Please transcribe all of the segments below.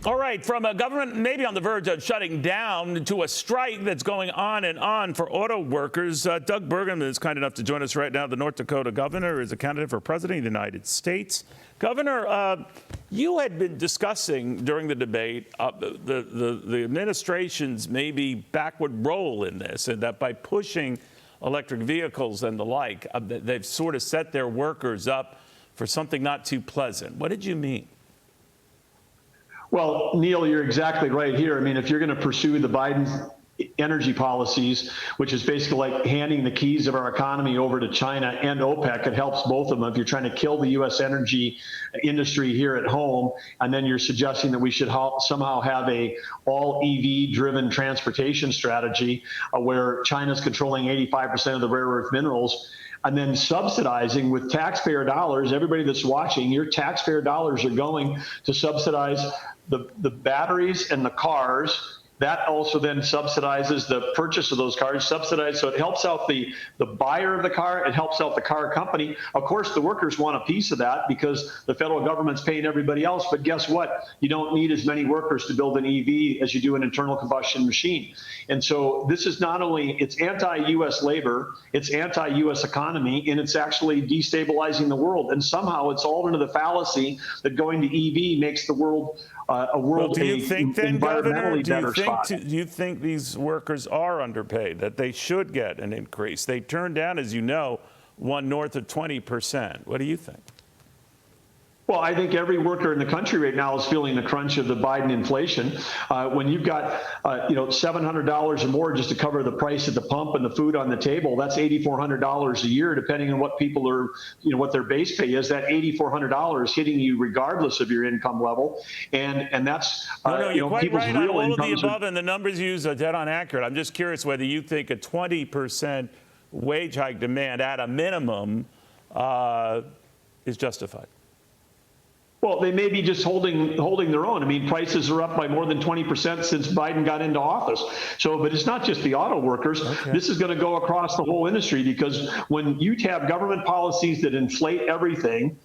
All right, from a government maybe on the verge of shutting down to a strike that's going on and on for auto workers, Doug Burgum is kind enough to join us right now. The North Dakota governor is a candidate for president of the United States. Governor, you had been discussing during the debate the administration's maybe backward role in this, and that by pushing electric vehicles and the like, they've sort of set their workers up for something not too pleasant. What did you mean? Well, Neil, you're exactly right here. I mean, if you're going to pursue the Biden energy policies, which is basically like handing the keys of our economy over to China and OPEC, it helps both of them. If you're trying to kill the U.S. energy industry here at home, and then you're suggesting that we should somehow have a all EV driven transportation strategy where China's controlling 85% of the rare earth minerals, and then subsidizing with taxpayer dollars, everybody that's watching, your taxpayer dollars are going to subsidize the batteries and the cars. That also then subsidizes the purchase of those cars, subsidized. So it helps out the buyer of the car. It helps out the car company. Of course, the workers want a piece of that because the federal government's paying everybody else. But guess what? You don't need as many workers to build an EV as you do an internal combustion machine. And so this is not only, it's anti-U.S. labor, it's anti-U.S. economy, and it's actually destabilizing the world. And somehow it's all under the fallacy that going to EV makes the world a world, well, do you think then, Governor, do you think these workers are underpaid, that they should get an increase? They turned down, as you know, one north of 20%. What do you think? Well, I think every worker in the country right now is feeling the crunch of the Biden inflation. When you've got, $700 or more just to cover the price at the pump and the food on the table, that's $8,400 a year, depending on what people are, what their base pay is. That $8,400 hitting you regardless of your income level, and that's you're quite people's right real on all of the incomes above, and the numbers you use are dead on accurate. I'm just curious whether you think a 20% wage hike demand at a minimum is justified. Well, they may be just holding their own. I mean, prices are up by more than 20% since Biden got into office. So, but it's not just the auto workers. Okay. This is going to go across the whole industry, because when you have government policies that inflate everything,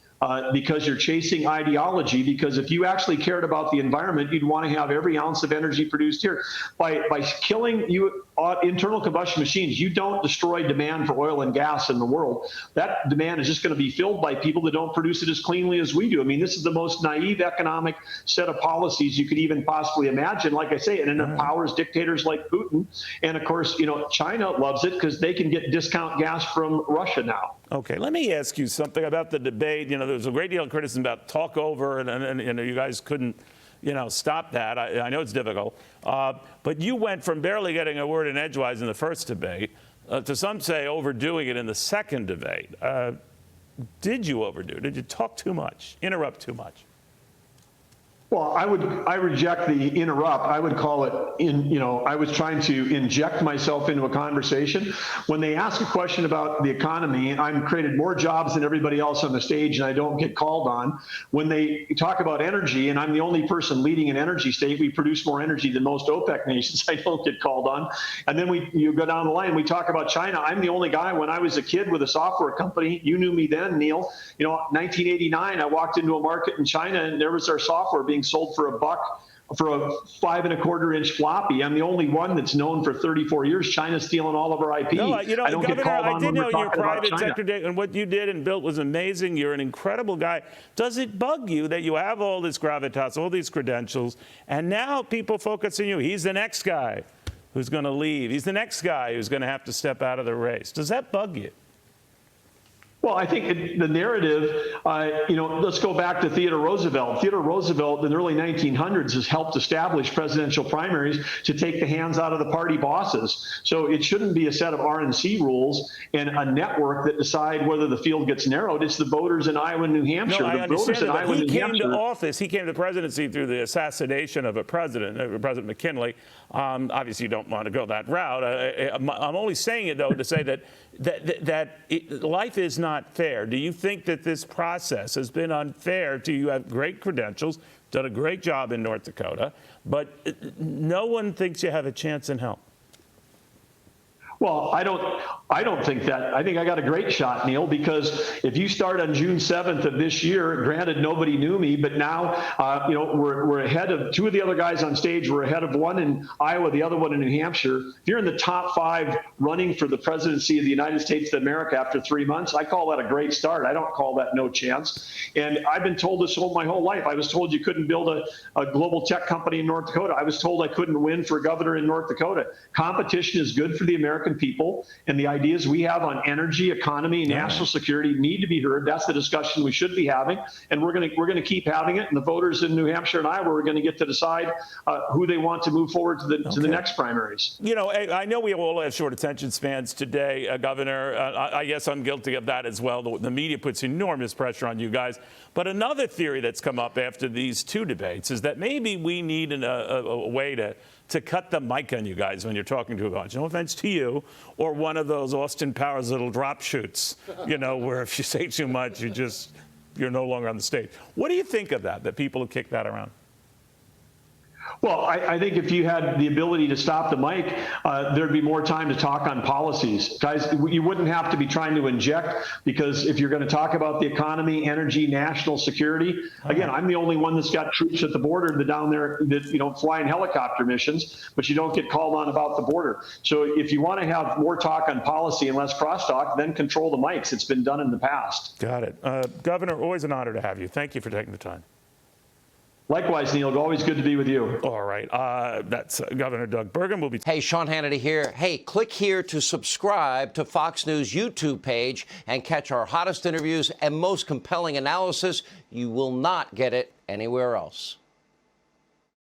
because you're chasing ideology, because if you actually cared about the environment, you'd want to have every ounce of energy produced here. By killing internal combustion machines, you don't destroy demand for oil and gas in the world. That demand is just going to be filled by people that don't produce it as cleanly as we do. I mean, this is the most naive economic set of policies you could even possibly imagine, like I say, and it empowers dictators like Putin. And of course, China loves it because they can get discount gas from Russia now. Okay, let me ask you something about the debate. There's a great deal of criticism about talk over, and you guys couldn't, stop that. I know it's difficult. But you went from barely getting a word in edgewise in the first debate to some say overdoing it in the second debate. Did you overdo? Did you talk too much, interrupt too much? Well, I reject the interrupt. I would call it I was trying to inject myself into a conversation. When they ask a question about the economy, I'm created more jobs than everybody else on the stage, and I don't get called on. When they talk about energy, and I'm the only person leading an energy state, we produce more energy than most OPEC nations, I don't get called on. And then you go down the line, we talk about China. I'm the only guy, when I was a kid with a software company, you knew me then, Neil, 1989, I walked into a market in China, and there was our software being sold for $1 for a 5 1/4-inch floppy. I'm the only one that's known for 34 years. China's stealing all of our IP. No, I don't Governor, get called on I did know you're private secretary, and what you did and built was amazing. You're an incredible guy. Does it bug you that you have all this gravitas, all these credentials, and now people focus on you? He's the next guy who's going to leave. He's the next guy who's going to have to step out of the race. Does that bug you? Well, I think the narrative, let's go back to Theodore Roosevelt. Theodore Roosevelt in the early 1900s has helped establish presidential primaries to take the hands out of the party bosses. So it shouldn't be a set of RNC rules and a network that decide whether the field gets narrowed. It's the voters in Iowa and New Hampshire. No, I understand that, but he came to office. He came to presidency through the assassination of a president, President McKinley. Obviously, you don't want to go that route. I'm only saying it, though, to say that life is not fair. Do you think that this process has been unfair to you? You have great credentials, done a great job in North Dakota, but no one thinks you have a chance in hell. Well, I don't think that. I think I got a great shot, Neil, because if you start on June 7th of this year, granted nobody knew me, but now we're ahead of two of the other guys on stage. We're ahead of one in Iowa, the other one in New Hampshire. If you're in the top 5 running for the presidency of the United States of America after 3 months, I call that a great start. I don't call that no chance. And I've been told this my whole life. I was told you couldn't build a global tech company in North Dakota. I was told I couldn't win for governor in North Dakota. Competition is good for the American people, and the ideas we have on energy, economy, national security need to be heard. That's the discussion we should be having, and we're going to keep having it. And the voters in New Hampshire and Iowa are going to get to decide who they want to move forward to the next primaries. You know, I know we all have short attention spans today, Governor. I guess I'm guilty of that as well. The media puts enormous pressure on you guys. But another theory that's come up after these 2 debates is that maybe we need a way to cut the mic on you guys when you're talking to a bunch. No offense to you, or one of those Austin Powers little drop shoots, where if you say too much, you're no longer on the stage. What do you think of that people have kicked that around? Well, I think if you had the ability to stop the mic, there'd be more time to talk on policies. Guys, you wouldn't have to be trying to inject, because if you're going to talk about the economy, energy, national security, again, I'm the only one that's got troops at the border down there that fly in helicopter missions, but you don't get called on about the border. So if you want to have more talk on policy and less crosstalk, then control the mics. It's been done in the past. Got it. Governor, always an honor to have you. Thank you for taking the time. Likewise, Neil. Always good to be with you. All right. That's Governor Doug Burgum. Hey, Sean Hannity here. Hey, click here to subscribe to Fox News YouTube page and catch our hottest interviews and most compelling analysis. You will not get it anywhere else.